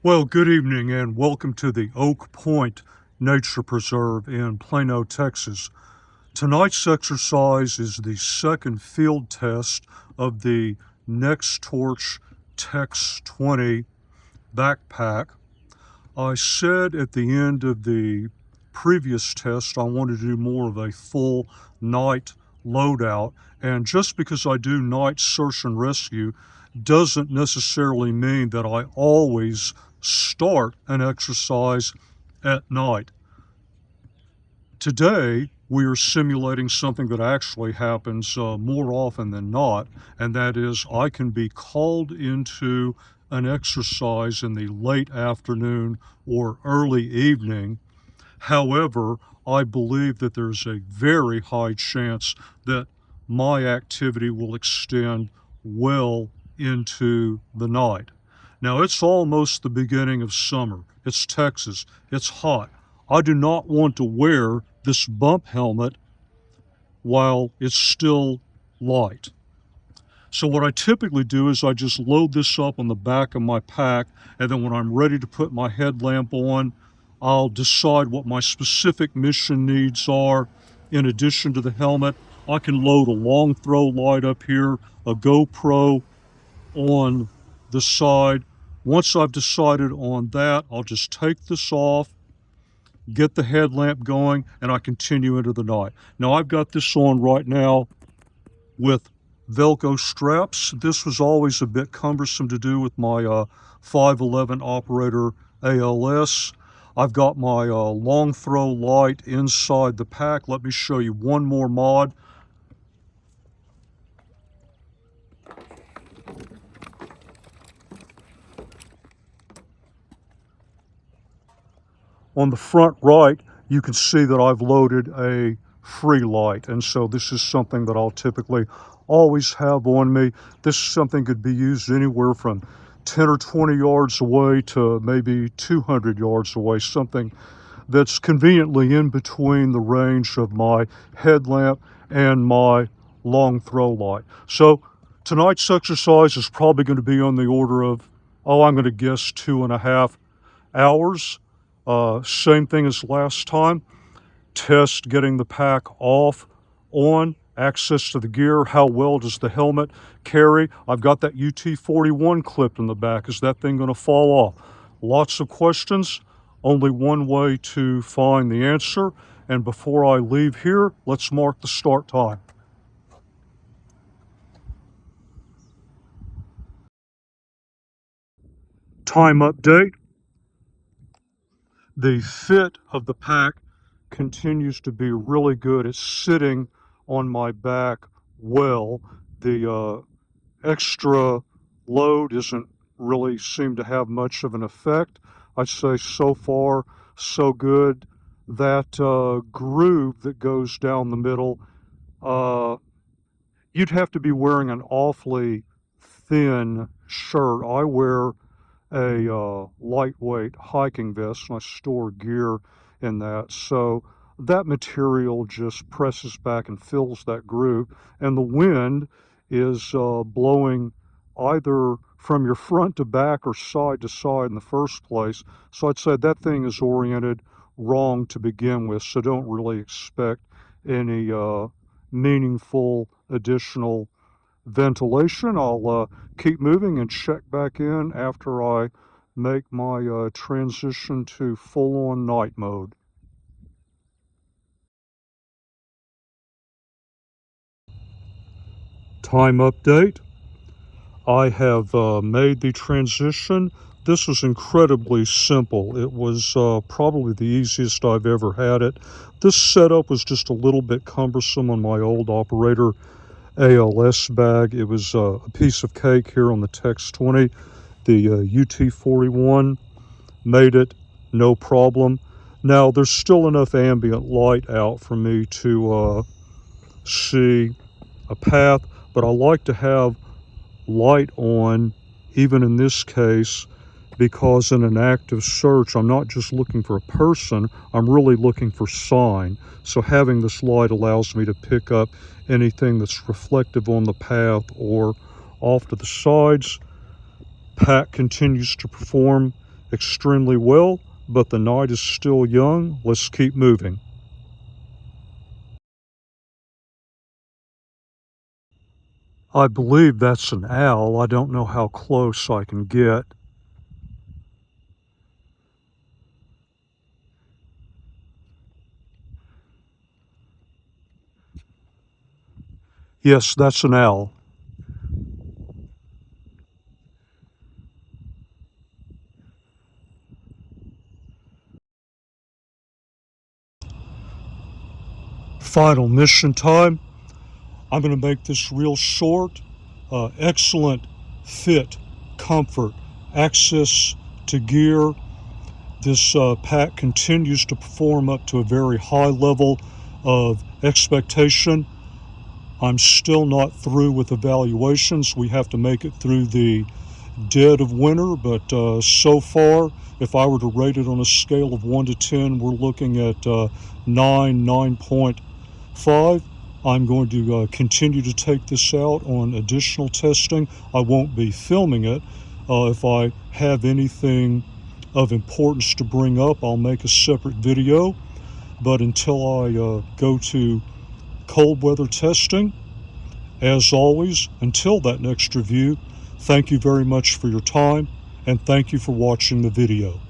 Well, good evening and welcome to the Oak Point Nature Preserve in Plano, Texas. Tonight's exercise is the second field test of the NEXTORCH TEX20 Backpack. I said at the end of the previous test I wanted to do more of a full night loadout, and just because I do night search and rescue doesn't necessarily mean that I always start an exercise at night. Today, we are simulating something that actually happens more often than not, and that is I can be called into an exercise in the late afternoon or early evening. However, I believe that there's a very high chance that my activity will extend well into the night. Now, it's almost the beginning of summer. It's Texas. It's hot. I do not want to wear this bump helmet while it's still light. So what I typically do is I just load this up on the back of my pack, and then when I'm ready to put my headlamp on, I'll decide what my specific mission needs are. In addition to the helmet, I can load a long throw light up here, a GoPro on the side. Once I've decided on that, I'll just take this off, get the headlamp going, and I continue into the night. Now I've got this on right now with Velcro straps. This was always a bit cumbersome to do with my 511 operator ALS. I've got my long throw light inside the pack. Let me show you one more mod. On the front right, you can see that I've loaded a free light, and so this is something that I'll typically always have on me. This is something that could be used anywhere from 10 or 20 yards away to maybe 200 yards away, something that's conveniently in between the range of my headlamp and my long throw light. So tonight's exercise is probably going to be on the order of, I'm going to guess 2.5 hours. Same thing as last time. Test getting the pack off, on, access to the gear. How well does the helmet carry? I've got that UT41 clipped in the back. Is that thing going to fall off? Lots of questions. Only one way to find the answer. And before I leave here, let's mark the start time. Time update. The fit of the pack continues to be really good. It's sitting on my back well. The extra load doesn't really seem to have much of an effect. I'd say so far so good. That groove that goes down the middle, you'd have to be wearing an awfully thin shirt. I wear a lightweight hiking vest, and I store gear in that. So that material just presses back and fills that groove, and the wind is blowing either from your front to back or side to side in the first place. So I'd say that thing is oriented wrong to begin with, so don't really expect any meaningful additional ventilation. I'll keep moving and check back in after I make my transition to full-on night mode. Time update. I have made the transition. This was incredibly simple. It was probably the easiest I've ever had it. This setup was just a little bit cumbersome on my old operator ALS bag. It was a piece of cake here on the TEX20. The UT41 made it no problem. Now there's still enough ambient light out for me to see a path, but I like to have light on even in this case, because in an active search I'm not just looking for a person, I'm really looking for sign. So having this light allows me to pick up anything that's reflective on the path or off to the sides. Pack continues to perform extremely well, but the night is still young. Let's keep moving. I believe that's an owl. I don't know how close I can get. Yes, that's an owl. Final mission time. I'm going to make this real short. Excellent fit, comfort, access to gear. This pack continues to perform up to a very high level of expectation. I'm still not through with evaluations. We have to make it through the dead of winter, but so far, if I were to rate it on a scale of 1 to 10, we're looking at 9.5. I'm going to continue to take this out on additional testing. I won't be filming it. If I have anything of importance to bring up, I'll make a separate video. But until I go to cold weather testing, as always, until that next review, thank you very much for your time, and thank you for watching the video.